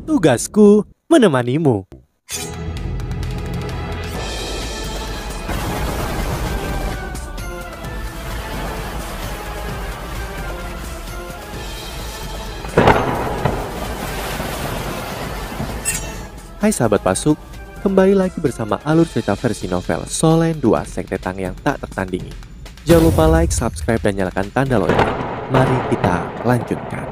Tugasku menemanimu. Hai sahabat Pasuk, kembali lagi bersama alur cerita versi novel Solen 2 Sekte Tang yang tak tertandingi. Jangan lupa like, subscribe, dan nyalakan tanda lonceng. Mari kita lanjutkan.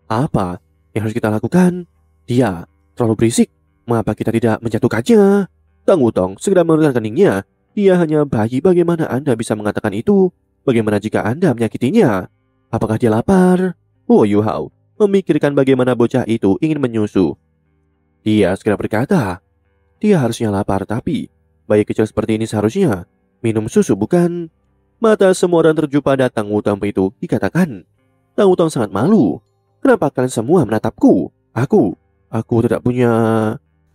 Apa yang harus kita lakukan? Dia terlalu berisik. Mengapa kita tidak menjatuhkannya? Tang Wutong segera menurunkan keningnya. Dia hanya bayi, bagaimana Anda bisa mengatakan itu? Bagaimana jika Anda menyakitinya? Apakah dia lapar? Wo Yuhao memikirkan bagaimana bocah itu ingin menyusu. Dia segera berkata, dia harusnya lapar, tapi bayi kecil seperti ini seharusnya minum susu, bukan? Mata semua orang tertuju pada Tang Wutong itu dikatakan. Tang Wutong sangat malu. Kenapa kalian semua menatapku? Aku tidak punya...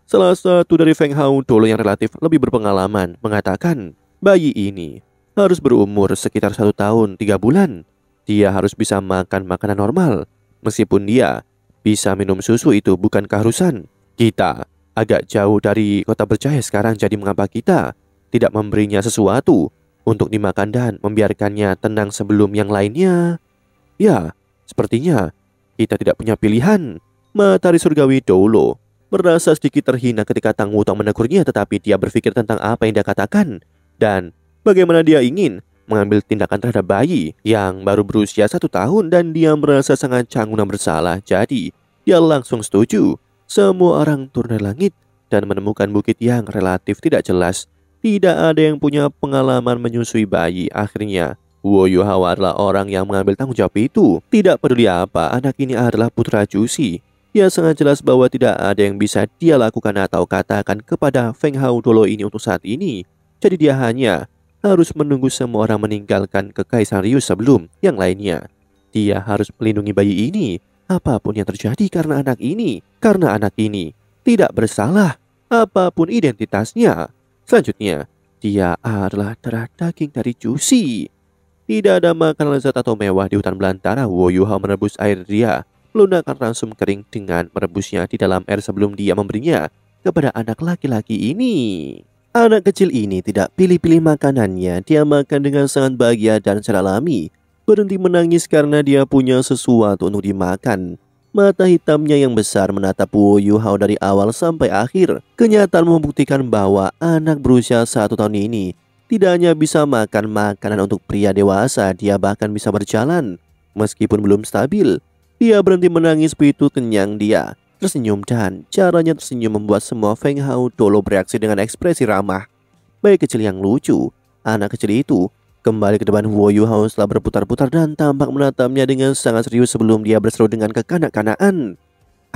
Salah satu dari Feng Hao dulu yang relatif lebih berpengalaman mengatakan, bayi ini harus berumur sekitar 1 tahun 3 bulan. Dia harus bisa makan makanan normal. Meskipun dia bisa minum susu, itu bukan keharusan. Kita agak jauh dari kota bercahaya sekarang, jadi mengapa kita tidak memberinya sesuatu untuk dimakan dan membiarkannya tenang sebelum yang lainnya? Ya, sepertinya kita tidak punya pilihan. Matahari surgawi Doulo merasa sedikit terhina ketika Tang Wutong menegurnya, tetapi dia berpikir tentang apa yang dia katakan dan bagaimana dia ingin mengambil tindakan terhadap bayi yang baru berusia 1 tahun, dan dia merasa sangat canggung dan bersalah. Jadi dia langsung setuju. Semua orang turun dari langit dan menemukan bukit yang relatif tidak jelas. Tidak ada yang punya pengalaman menyusui bayi. Akhirnya Wo Yuhao adalah orang yang mengambil tanggung jawab itu. Tidak peduli apa, anak ini adalah putra Jusi. Dia sangat jelas bahwa tidak ada yang bisa dia lakukan atau katakan kepada Feng Hao Dolo ini untuk saat ini. Jadi dia hanya harus menunggu semua orang meninggalkan kekaisaran Ryu sebelum yang lainnya. Dia harus melindungi bayi ini apapun yang terjadi, karena anak ini tidak bersalah apapun identitasnya. Selanjutnya, dia adalah darah daging dari Jusi. Tidak ada makanan lezat atau mewah di hutan belantara. Wo Yuhao merebus air dia, melunakkan ransum kering dengan merebusnya di dalam air sebelum dia memberinya kepada anak laki-laki ini. Anak kecil ini tidak pilih-pilih makanannya. Dia makan dengan sangat bahagia dan secara alami berhenti menangis karena dia punya sesuatu untuk dimakan. Mata hitamnya yang besar menatap Wo Yuhao dari awal sampai akhir. Kenyataan membuktikan bahwa anak berusia 1 tahun ini tidak hanya bisa makan makanan untuk pria dewasa, dia bahkan bisa berjalan. Meskipun belum stabil, dia berhenti menangis begitu kenyang. Dia tersenyum, dan caranya tersenyum membuat semua Feng Hao Dolo bereaksi dengan ekspresi ramah. Bayi kecil yang lucu. Anak kecil itu kembali ke depan Wo Yuhao setelah berputar-putar dan tampak menatapnya dengan sangat serius sebelum dia berseru dengan kekanak-kanakan.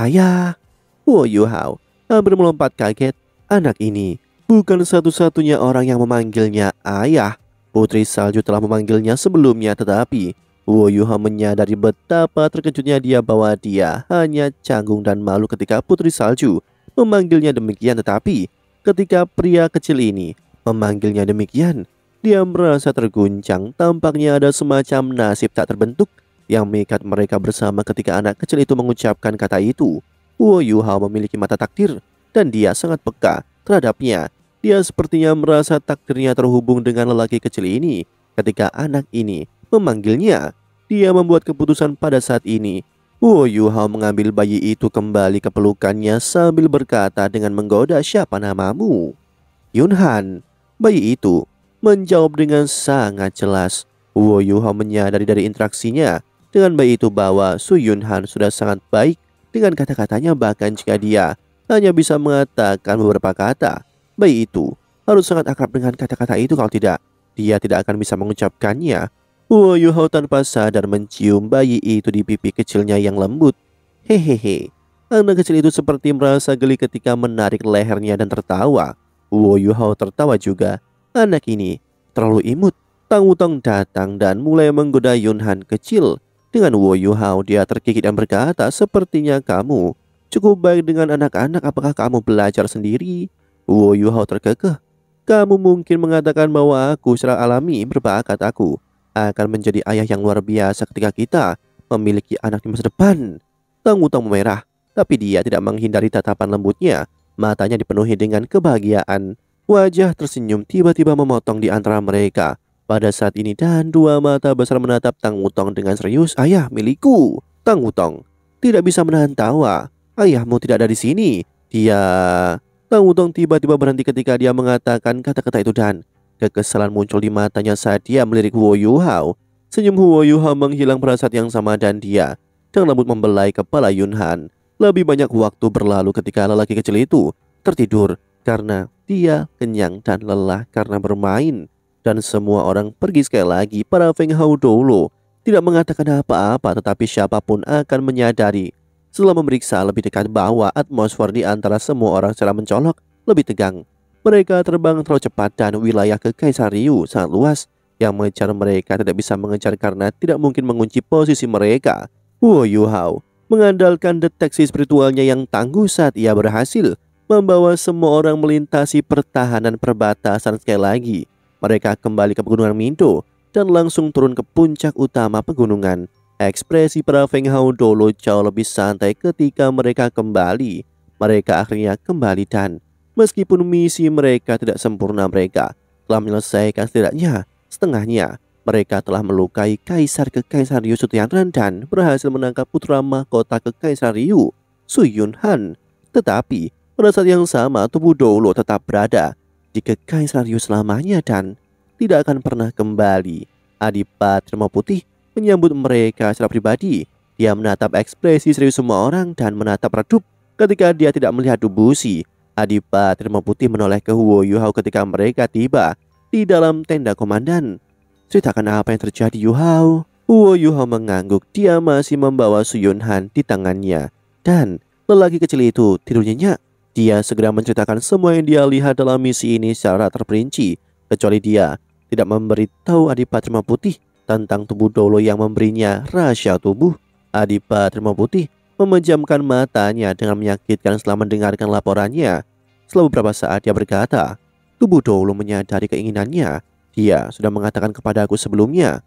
Ayah! Wo Yuhao hampir melompat kaget. Anak ini bukan satu-satunya orang yang memanggilnya ayah. Putri Salju telah memanggilnya sebelumnya, tetapi Wo Yuhao menyadari betapa terkejutnya dia bahwa dia hanya canggung dan malu ketika Putri Salju memanggilnya demikian. Tetapi ketika pria kecil ini memanggilnya demikian, dia merasa terguncang. Tampaknya ada semacam nasib tak terbentuk yang mengikat mereka bersama ketika anak kecil itu mengucapkan kata itu. Wo Yuhao memiliki mata takdir dan dia sangat peka terhadapnya. Dia sepertinya merasa takdirnya terhubung dengan lelaki kecil ini. Ketika anak ini memanggilnya, dia membuat keputusan pada saat ini. Wo Yuhao mengambil bayi itu kembali ke pelukannya sambil berkata dengan menggoda, siapa namamu? Yunhan. Bayi itu menjawab dengan sangat jelas. Wo Yuhao menyadari dari interaksinya dengan bayi itu bahwa Su Yunhan sudah sangat baik dengan kata-katanya. Bahkan jika dia hanya bisa mengatakan beberapa kata, bayi itu harus sangat akrab dengan kata-kata itu. Kalau tidak, dia tidak akan bisa mengucapkannya. Wo Yuhao tanpa sadar mencium bayi itu di pipi kecilnya yang lembut. Hehehe. Anak kecil itu seperti merasa geli ketika menarik lehernya dan tertawa. Wo Yuhao tertawa juga. Anak ini terlalu imut. Tang Wutong datang dan mulai menggoda Yunhan kecil. Dengan Wo Yuhao, dia terkikik dan berkata, sepertinya kamu cukup baik dengan anak-anak. Apakah kamu belajar sendiri? Wo Yuhao terkekeh. Kamu mungkin mengatakan bahwa aku secara alami berbakat. Aku akan menjadi ayah yang luar biasa ketika kita memiliki anak di masa depan. Tang Wutong memerah, tapi dia tidak menghindari tatapan lembutnya. Matanya dipenuhi dengan kebahagiaan. Wajah tersenyum tiba-tiba memotong di antara mereka pada saat ini, dan dua mata besar menatap Tang Wutong dengan serius. "Ayah milikku." Tang Wutong tidak bisa menahan tawa. "Ayahmu tidak ada di sini." Tang Wutong tiba-tiba berhenti ketika dia mengatakan kata-kata itu, dan kekesalan muncul di matanya saat dia melirik Huo Yuhao. Senyum Huo Yuhao menghilang pada saat yang sama, dan dia dengan lembut membelai kepala Yun Han. Lebih banyak waktu berlalu ketika lelaki kecil itu tertidur karena dia kenyang dan lelah karena bermain. Dan semua orang pergi sekali lagi. Para Feng Hao Doulo tidak mengatakan apa-apa, tetapi siapapun akan menyadari setelah memeriksa lebih dekat bahwa atmosfer di antara semua orang secara mencolok lebih tegang. Mereka terbang terlalu cepat dan wilayah Kekaisar Ryu sangat luas. Yang mengejar mereka tidak bisa mengejar karena tidak mungkin mengunci posisi mereka. Huo Yuhao mengandalkan deteksi spiritualnya yang tangguh saat ia berhasil membawa semua orang melintasi pertahanan perbatasan. Sekali lagi mereka kembali ke pegunungan Mindo dan langsung turun ke puncak utama pegunungan. Ekspresi para Feng Hao Doulo jauh lebih santai ketika mereka kembali. Mereka akhirnya kembali, dan meskipun misi mereka tidak sempurna, mereka telah menyelesaikan setidaknya setengahnya. Mereka telah melukai Kaisar Kekaisar Ryu Su Tianran dan berhasil menangkap putra mahkota Kekaisar Ryu, Su Yun Han. Tetapi pada saat yang sama, tubuh Doulo tetap berada di Kekaisar Ryu selamanya dan tidak akan pernah kembali. Adipati Remah Putih menyambut mereka secara pribadi. Dia menatap ekspresi serius semua orang dan menatap redup ketika dia tidak melihat Dubushi. Adipati Remah Putih menoleh ke Huo Yuhao ketika mereka tiba di dalam tenda komandan. "Ceritakan apa yang terjadi, Yuhao." Huo Yuhao mengangguk. Dia masih membawa Su Yun Han di tangannya, dan lelaki kecil itu tidur nyenyak. Dia segera menceritakan semua yang dia lihat dalam misi ini secara terperinci, kecuali dia tidak memberitahu Adipati Remah Putih tentang tubuh Doulo yang memberinya rahasia tubuh. Adipati Remah Putih memejamkan matanya dengan menyakitkan setelah mendengarkan laporannya. Setelah beberapa saat dia berkata, "Tubuh Doulo menyadari keinginannya. Dia sudah mengatakan kepadaku sebelumnya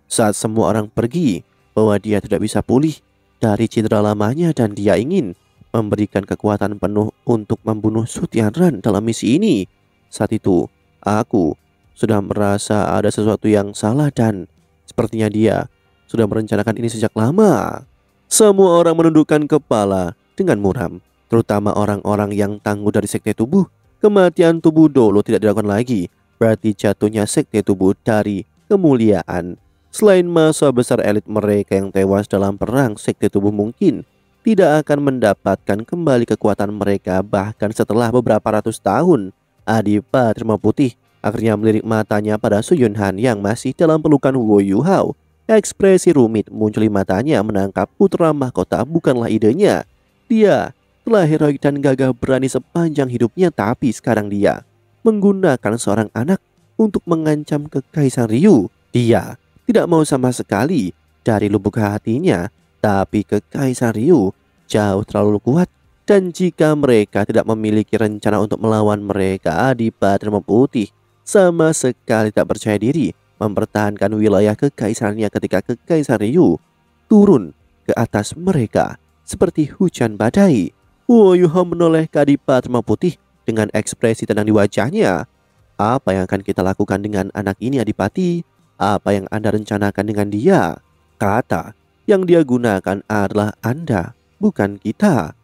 saat semua orang pergi bahwa dia tidak bisa pulih dari cedera lamanya, dan dia ingin memberikan kekuatan penuh untuk membunuh Su Tianran dalam misi ini. Saat itu aku sudah merasa ada sesuatu yang salah, dan sepertinya dia sudah merencanakan ini sejak lama." Semua orang menundukkan kepala dengan muram, terutama orang-orang yang tangguh dari sekte tubuh. Kematian tubuh Doulo tidak dilakukan lagi, berarti jatuhnya sekte tubuh dari kemuliaan. Selain masa besar elit mereka yang tewas dalam perang, sekte tubuh mungkin tidak akan mendapatkan kembali kekuatan mereka bahkan setelah beberapa ratus tahun. Adipati Remah Putih akhirnya melirik matanya pada Su Yun Han yang masih dalam pelukan Huo Yuhao. Ekspresi rumit muncul di matanya. Menangkap putra mahkota bukanlah idenya. Dia telah heroik dan gagah berani sepanjang hidupnya, tapi sekarang dia menggunakan seorang anak untuk mengancam Kekaisar Ryu. Dia tidak mau sama sekali dari lubuk hatinya, tapi Kekaisar Ryu jauh terlalu kuat, dan jika mereka tidak memiliki rencana untuk melawan mereka, Adipati Remah Putih sama sekali tak percaya diri mempertahankan wilayah kekaisarannya ketika Kekaisar Ryu turun ke atas mereka seperti hujan badai. Huo Yuhao menoleh ke Adipati Remah Putih dengan ekspresi tenang di wajahnya. "Apa yang akan kita lakukan dengan anak ini, Adipati? Apa yang Anda rencanakan dengan dia?" Kata yang dia gunakan adalah Anda, bukan kita.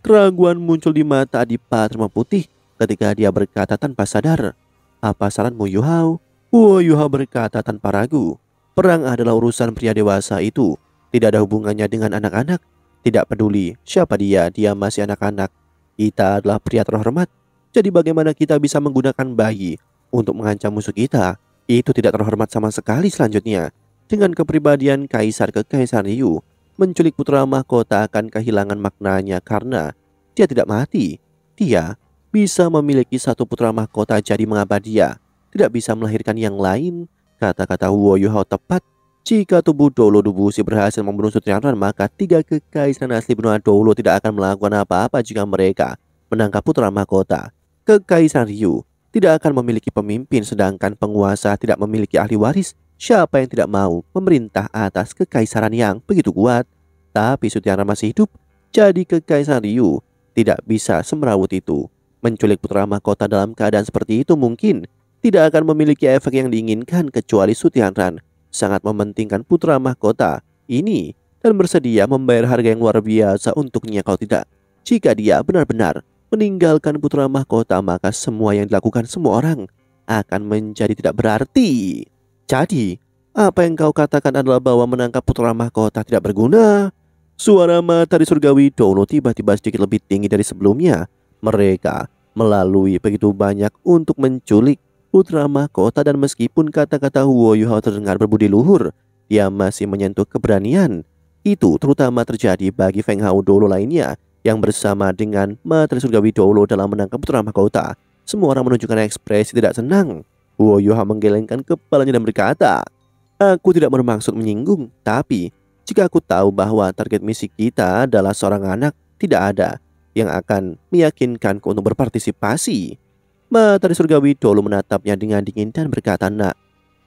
Keraguan muncul di mata Adipati Remah Putih ketika dia berkata tanpa sadar, "Apa saranmu, Yuhao?" Huo Yuhao berkata tanpa ragu, "Perang adalah urusan pria dewasa itu. Tidak ada hubungannya dengan anak-anak. Tidak peduli siapa dia masih anak-anak. Kita adalah pria terhormat. Jadi bagaimana kita bisa menggunakan bayi untuk mengancam musuh kita? Itu tidak terhormat sama sekali." Selanjutnya, dengan kepribadian Kaisar Kekaisar Ryu, menculik putra mahkota akan kehilangan maknanya karena dia tidak mati. Dia bisa memiliki satu putra mahkota, jadi mengapa dia tidak bisa melahirkan yang lain? Kata-kata Huo Yuhao tepat. Jika tubuh Doulo Dubushi berhasil membunuh Su Tianran, maka tiga kekaisaran asli benua Doulo tidak akan melakukan apa-apa jika mereka menangkap putra mahkota. Kekaisaran Ryu tidak akan memiliki pemimpin, sedangkan penguasa tidak memiliki ahli waris. Siapa yang tidak mau memerintah atas kekaisaran yang begitu kuat? Tapi Sutiara masih hidup, jadi kekaisaran Ryu tidak bisa semrawut itu. Menculik putra mahkota dalam keadaan seperti itu mungkin tidak akan memiliki efek yang diinginkan kecuali Sutiaran sangat mementingkan putra mahkota ini dan bersedia membayar harga yang luar biasa untuknya. Kalau tidak, jika dia benar-benar meninggalkan putra mahkota, maka semua yang dilakukan semua orang akan menjadi tidak berarti. Jadi, apa yang kau katakan adalah bahwa menangkap putra mahkota tidak berguna? Suara Matahari Surgawi Dolo tiba-tiba sedikit lebih tinggi dari sebelumnya. Mereka melalui begitu banyak untuk menculik putra mahkota, dan meskipun kata-kata Huo Yuhao terdengar berbudi luhur, dia masih menyentuh keberanian. Itu terutama terjadi bagi Feng Hao Dolo lainnya yang bersama dengan Matahari Surgawi Dolo dalam menangkap putra mahkota. Semua orang menunjukkan ekspresi tidak senang. Huo Yuhao menggelengkan kepalanya dan berkata, "Aku tidak bermaksud menyinggung, tapi jika aku tahu bahwa target misi kita adalah seorang anak, tidak ada yang akan meyakinkanku untuk berpartisipasi." Matahari Surgawi Dolo menatapnya dengan dingin dan berkata, "Nak,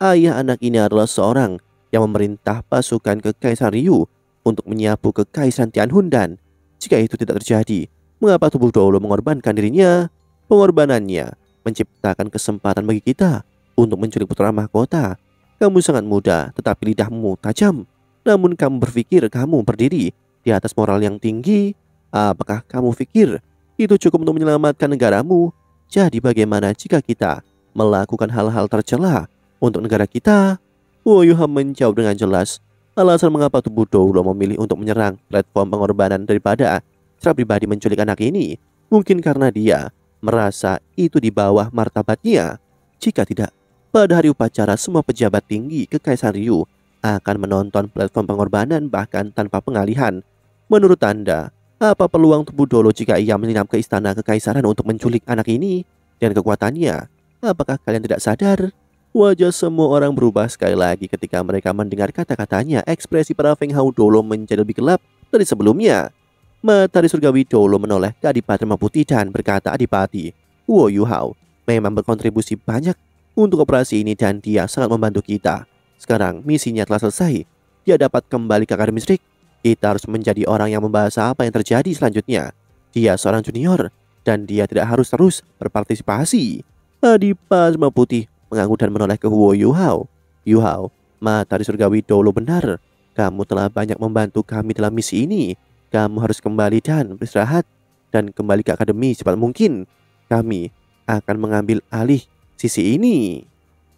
ayah anak ini adalah seorang yang memerintah pasukan Kekaisaran Ryu untuk menyapu Kekaisaran Tianhun, dan jika itu tidak terjadi, mengapa tubuh Dolo mengorbankan dirinya? Pengorbanannya menciptakan kesempatan bagi kita untuk menculik putra mahkota. Kamu sangat muda, tetapi lidahmu tajam. Namun kamu berpikir kamu berdiri di atas moral yang tinggi. Apakah kamu pikir itu cukup untuk menyelamatkan negaramu? Jadi bagaimana jika kita melakukan hal-hal tercela untuk negara kita?" Huo Yuhao menjawab dengan jelas alasan mengapa tubuh Dolo memilih untuk menyerang platform pengorbanan daripada secara pribadi menculik anak ini. Mungkin karena dia merasa itu di bawah martabatnya. Jika tidak, pada hari upacara semua pejabat tinggi Kekaisaran Ryu akan menonton platform pengorbanan bahkan tanpa pengalihan. Menurut Anda, apa peluang tubuh Dolo jika ia menyelinap ke istana kekaisaran untuk menculik anak ini? Dan kekuatannya, apakah kalian tidak sadar? Wajah semua orang berubah sekali lagi ketika mereka mendengar kata-katanya. Ekspresi para Feng Hao Dolo menjadi lebih gelap dari sebelumnya. Matahari Surgawi Dolo menoleh ke Adipati Rema Putih dan berkata, "Adipati, Huo Yuhao memang berkontribusi banyak untuk operasi ini dan dia sangat membantu kita. Sekarang misinya telah selesai. Dia dapat kembali ke Akademi Strik. Kita harus menjadi orang yang membahas apa yang terjadi selanjutnya. Dia seorang junior dan dia tidak harus terus berpartisipasi." Adipati Rema Putih mengangguk dan menoleh ke Huo Yuhao. "Yuhao, Matahari Surgawi Dolo benar. Kamu telah banyak membantu kami dalam misi ini. Kamu harus kembali dan beristirahat dan kembali ke akademi secepat mungkin. Kami akan mengambil alih sisi ini."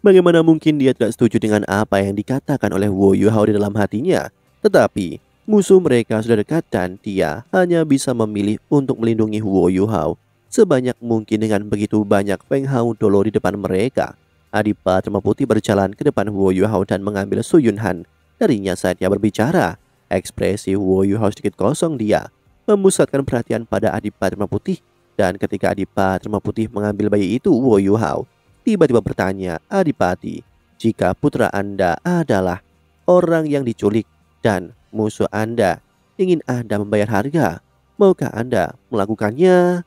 Bagaimana mungkin dia tidak setuju dengan apa yang dikatakan oleh Huo Yuhao di dalam hatinya? Tetapi musuh mereka sudah dekat dan dia hanya bisa memilih untuk melindungi Huo Yuhao sebanyak mungkin dengan begitu banyak Feng Hao Dolo di depan mereka. Adipati Rema Putih berjalan ke depan Huo Yuhao dan mengambil Su Yunhan darinya saat dia berbicara. Ekspresi Huo Yuhao sedikit kosong. Dia memusatkan perhatian pada Adipati Rema Putih, dan ketika Adipati Rema Putih mengambil bayi itu, Huo Yuhao tiba-tiba bertanya, "Adipati, jika putra Anda adalah orang yang diculik dan musuh Anda ingin Anda membayar harga, maukah Anda melakukannya?"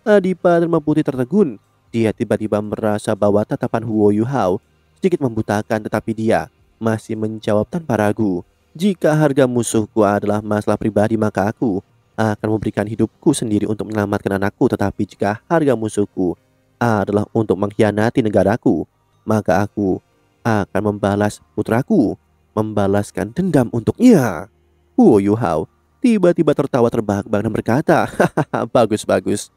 Adipati Rema Putih tertegun. Dia tiba-tiba merasa bahwa tatapan Huo Yuhao sedikit membutakan, tetapi dia masih menjawab tanpa ragu, "Jika harga musuhku adalah masalah pribadi, maka aku akan memberikan hidupku sendiri untuk menyelamatkan anakku. Tetapi jika harga musuhku adalah untuk mengkhianati negaraku, maka aku akan membalas putraku, membalaskan dendam untuknya." Huo Yuhao tiba-tiba tertawa terbahak-bahak dan berkata, "Hahaha, bagus, bagus.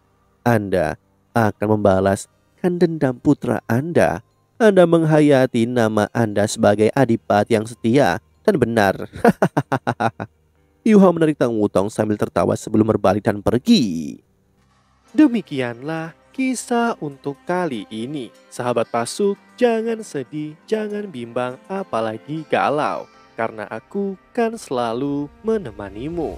Anda akan membalaskan dendam putra Anda. Anda menghayati nama Anda sebagai adipati yang setia dan benar." Yuhao menarik tangutong sambil tertawa sebelum berbalik dan pergi. Demikianlah kisah untuk kali ini. Sahabat Pasuk, jangan sedih, jangan bimbang, apalagi galau, karena aku kan selalu menemanimu.